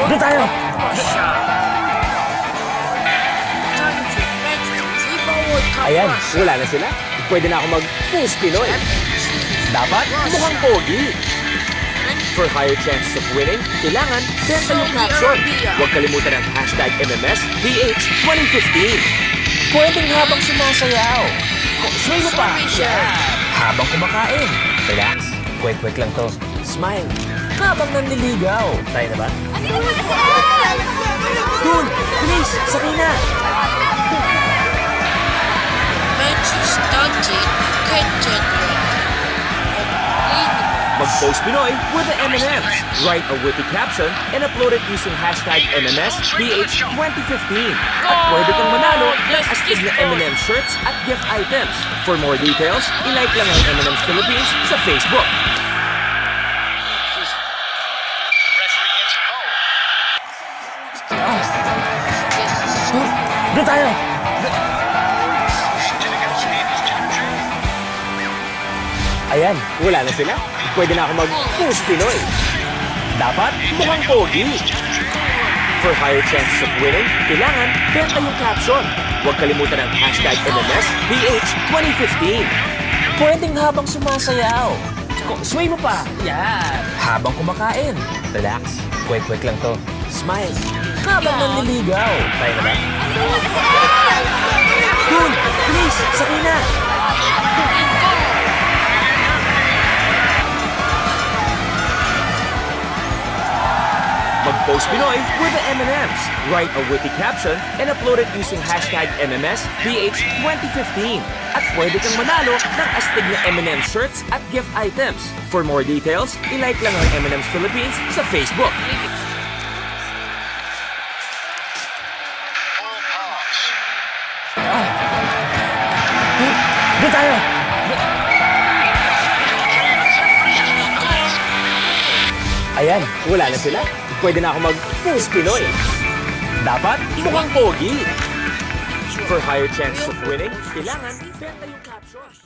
Doon tayo! Ayan, wala na sila. Pwede na ako mag-Pulse Pinoy. Dapat mukhang pogi. For higher chances of winning, kailangan benta yung caption. Huwag kalimutan ang hashtag MMS PH2015. Pwedeng habang sumasayaw. Sway mo pa. Habang kumakain. Relax. Kwek-kwek lang to. Smile. Habang nanliligaw. Tayo na ba? Dun! Please! Sakay na! Mag-post Pinoy with the M&M's. Write a witty caption and upload it using hashtag MMSPH2015. At pwede kang manalo ng astig na M&M shirts at gift items. For more details, ilike lang ang M&M's Philippines sa Facebook. Doon tayo! Ayan, wala na sila. Pwede na ako mag-Pulse Pinoy. Dapat mukhang pogi. For higher chances of winning, kailangan benta yung caption. Huwag kalimutan ang hashtag MMS PH2015. Pwedeng habang sumasayaw. Sway mo pa. Yan. Habang kumakain. Relax. Kwek-kwek lang to. Smile. Habang nanliligaw. Tayo na ba? Dun! Please! Sakay na! Mag-post Pinoy with the M&M's. Write a witty caption and upload it using hashtag MMSPH2015. At pwede kang manalo ng astig na M&M shirts at gift items. For more details, ilike lang ang M&M's Philippines sa Facebook. Doon tayo! Ayan, wala na sila. Pwede na ako mag-Pulse Pinoy. Dapat mukhang pogi. For higher chances of winning, kailangan benta yung caption.